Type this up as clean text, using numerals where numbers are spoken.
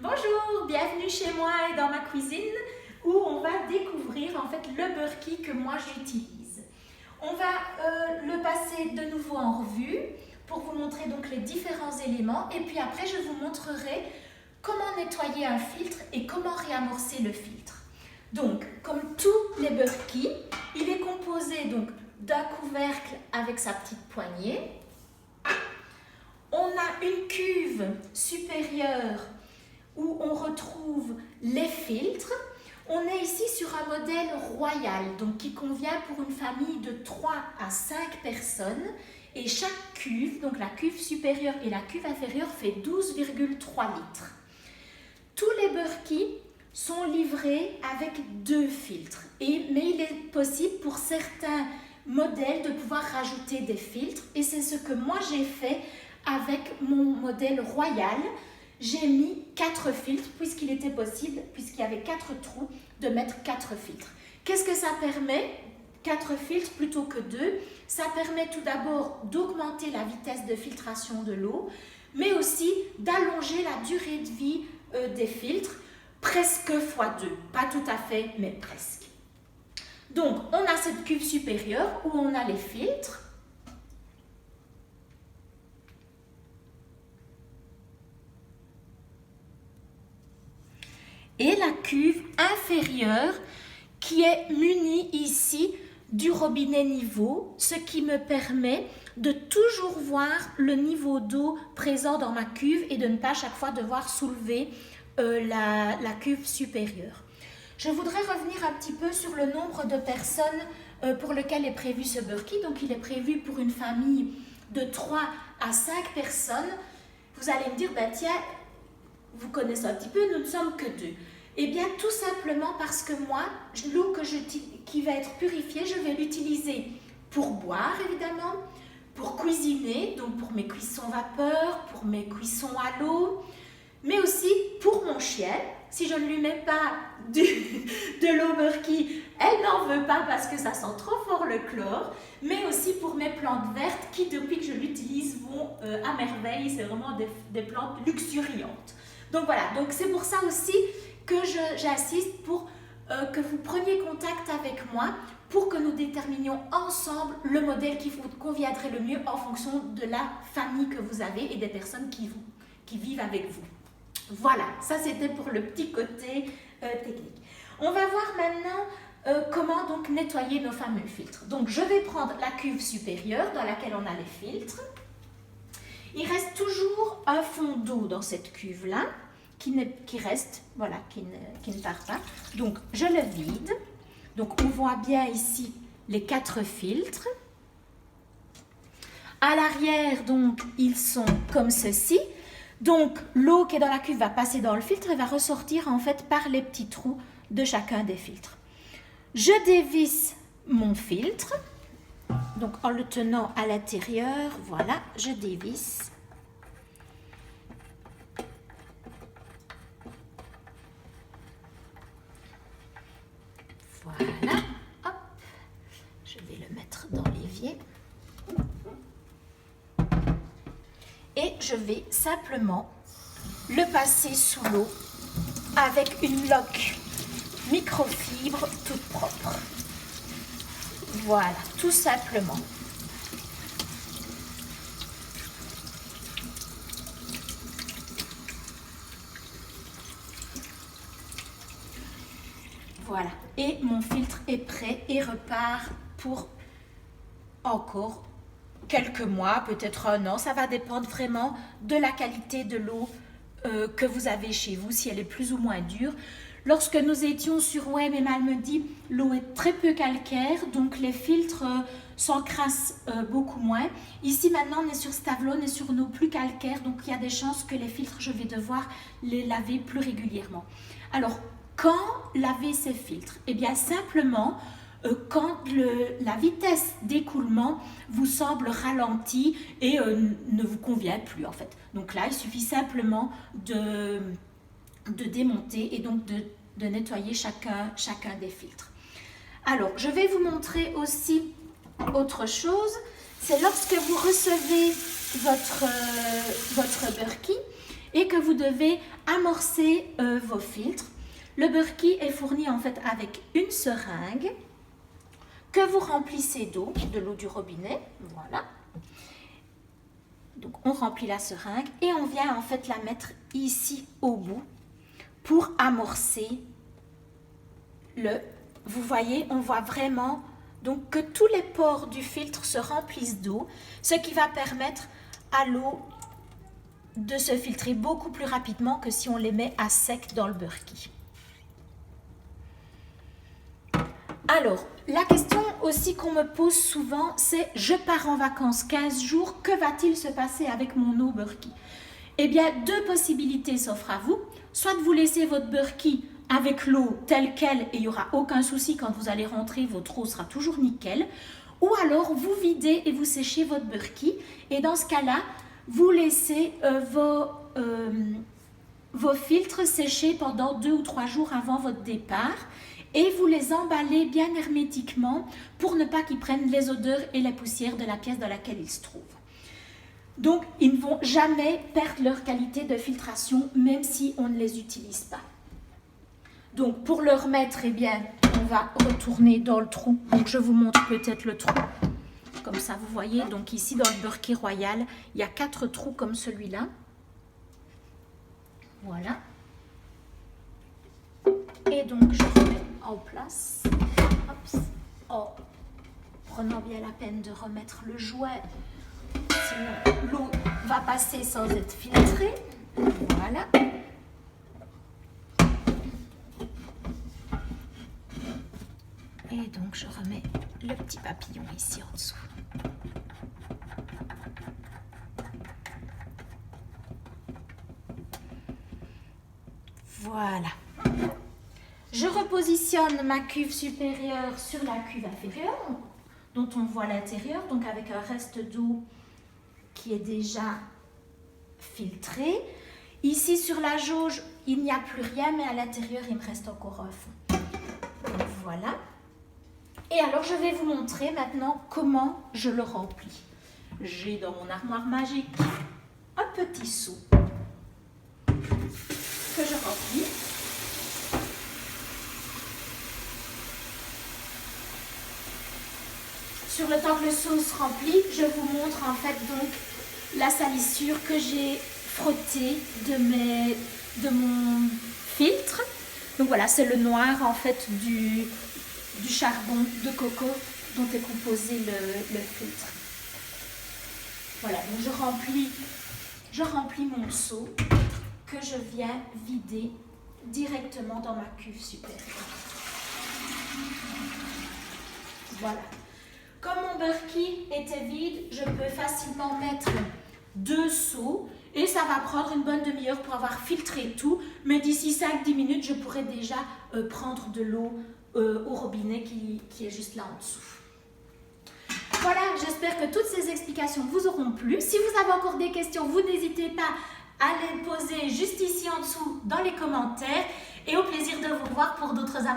Bonjour, bienvenue chez moi et dans ma cuisine où on va découvrir en fait le Berkey que moi j'utilise. On va le passer de nouveau en revue pour vous montrer donc les différents éléments et puis après je vous montrerai comment nettoyer un filtre et comment réamorcer le filtre. Donc comme tous les Berkey, il est composé donc d'un couvercle avec sa petite poignée. On a une cuve supérieure où on retrouve les filtres. On est ici sur un modèle royal, donc qui convient pour une famille de 3 à 5 personnes. Et chaque cuve, donc la cuve supérieure et la cuve inférieure, fait 12,3 litres. Tous les Berkey sont livrés avec 2 filtres. Mais il est possible pour certains modèles de pouvoir rajouter des filtres. Et c'est ce que moi j'ai fait avec mon modèle royal. J'ai mis 4 filtres puisqu'il était possible, puisqu'il y avait 4 trous, de mettre 4 filtres. Qu'est-ce que ça permet? 4 filtres plutôt que 2. Ça permet tout d'abord d'augmenter la vitesse de filtration de l'eau, mais aussi d'allonger la durée de vie des filtres, presque x2. Pas tout à fait, mais presque. Donc, on a cette cuve supérieure où on a les filtres. Et la cuve inférieure qui est munie ici du robinet niveau, ce qui me permet de toujours voir le niveau d'eau présent dans ma cuve et de ne pas à chaque fois devoir soulever la cuve supérieure. Je voudrais revenir un petit peu sur le nombre de personnes pour lequel est prévu ce Berkey. Donc il est prévu pour une famille de 3 à 5 personnes. Vous allez me dire, ben tiens, vous connaissez un petit peu, nous ne sommes que 2. Eh bien, tout simplement parce que moi, l'eau qui va être purifiée, je vais l'utiliser pour boire, évidemment, pour cuisiner, donc pour mes cuissons vapeur, pour mes cuissons à l'eau, mais aussi pour mon chien. Si je ne lui mets pas de l'eau Berkey, elle n'en veut pas parce que ça sent trop fort le chlore, mais aussi pour mes plantes vertes qui, depuis que je l'utilise, vont à merveille. C'est vraiment des plantes luxuriantes. Donc voilà, donc c'est pour ça aussi que j'insiste pour que vous preniez contact avec moi pour que nous déterminions ensemble le modèle qui vous conviendrait le mieux en fonction de la famille que vous avez et des personnes qui vivent avec vous. Voilà, ça c'était pour le petit côté technique. On va voir maintenant comment donc nettoyer nos fameux filtres. Donc je vais prendre la cuve supérieure dans laquelle on a les filtres. Il reste toujours un fond d'eau dans cette cuve-là qui reste, voilà, qui ne part pas. Donc je le vide. Donc on voit bien ici les 4 filtres. À l'arrière, donc, ils sont comme ceci. Donc l'eau qui est dans la cuve va passer dans le filtre et va ressortir en fait par les petits trous de chacun des filtres. Je dévisse mon filtre. Donc en le tenant à l'intérieur, voilà, je dévisse. Voilà, hop, je vais le mettre dans l'évier. Et je vais simplement le passer sous l'eau avec une loque microfibre toute propre. Voilà, tout simplement. Voilà, et mon filtre est prêt et repart pour encore quelques mois, peut-être un an. Ça va dépendre vraiment de la qualité de l'eau que vous avez chez vous, si elle est plus ou moins dure. Lorsque nous étions sur Web et Malmedy, l'eau est très peu calcaire, donc les filtres s'encrassent beaucoup moins. Ici maintenant on est sur Stavlone et sur une eau plus calcaire, donc il y a des chances que les filtres, je vais devoir les laver plus régulièrement. Alors, quand laver ces filtres? Eh bien simplement quand la vitesse d'écoulement vous semble ralentie et ne vous convient plus en fait. Donc là, il suffit simplement de démonter et donc de nettoyer chacun des filtres. Alors, je vais vous montrer aussi autre chose. C'est lorsque vous recevez votre Berkey, et que vous devez amorcer vos filtres. Le Berkey est fourni en fait avec une seringue que vous remplissez d'eau, de l'eau du robinet, voilà. Donc on remplit la seringue et on vient en fait la mettre ici au bout pour amorcer le... Vous voyez, on voit vraiment donc que tous les pores du filtre se remplissent d'eau, ce qui va permettre à l'eau de se filtrer beaucoup plus rapidement que si on les met à sec dans le Berkey. Alors, la question aussi qu'on me pose souvent, c'est « Je pars en vacances 15 jours, que va-t-il se passer avec mon eau Berkey ?» Eh bien, deux possibilités s'offrent à vous. Soit vous laissez votre Berkey avec l'eau telle qu'elle et il n'y aura aucun souci quand vous allez rentrer, votre eau sera toujours nickel. Ou alors, vous videz et vous séchez votre Berkey. Et dans ce cas-là, vous laissez vos filtres sécher pendant 2 ou 3 jours avant votre départ. Et vous les emballez bien hermétiquement pour ne pas qu'ils prennent les odeurs et les poussières de la pièce dans laquelle ils se trouvent. Donc, ils ne vont jamais perdre leur qualité de filtration, même si on ne les utilise pas. Donc, pour le remettre, eh bien, on va retourner dans le trou. Donc, je vous montre peut-être le trou. Comme ça, vous voyez, donc ici, dans le Berkey Royal, il y a 4 trous comme celui-là. Voilà. Et donc, je remets en place, hop, en prenant bien la peine de remettre le jouet, sinon l'eau va passer sans être filtrée. Voilà. Et donc, je remets le petit papillon ici en dessous. Voilà. Je repositionne ma cuve supérieure sur la cuve inférieure, dont on voit l'intérieur, donc avec un reste d'eau qui est déjà filtré. Ici, sur la jauge, il n'y a plus rien, mais à l'intérieur, il me reste encore un fond. Donc, voilà. Et alors, je vais vous montrer maintenant comment je le remplis. J'ai dans mon armoire magique un petit seau que je remplis. Sur le temps que le seau se remplit, je vous montre en fait donc la salissure que j'ai frottée de mon filtre. Donc voilà, c'est le noir en fait du charbon de coco dont est composé le filtre. Voilà, donc je remplis mon seau que je viens vider directement dans ma cuve supérieure. Voilà. Comme mon Berkey était vide, je peux facilement mettre 2 seaux et ça va prendre une bonne demi-heure pour avoir filtré tout. Mais d'ici 5-10 minutes, je pourrai déjà prendre de l'eau au robinet qui est juste là en dessous. Voilà, j'espère que toutes ces explications vous auront plu. Si vous avez encore des questions, vous n'hésitez pas à les poser juste ici en dessous dans les commentaires. Et au plaisir de vous revoir pour d'autres aventures.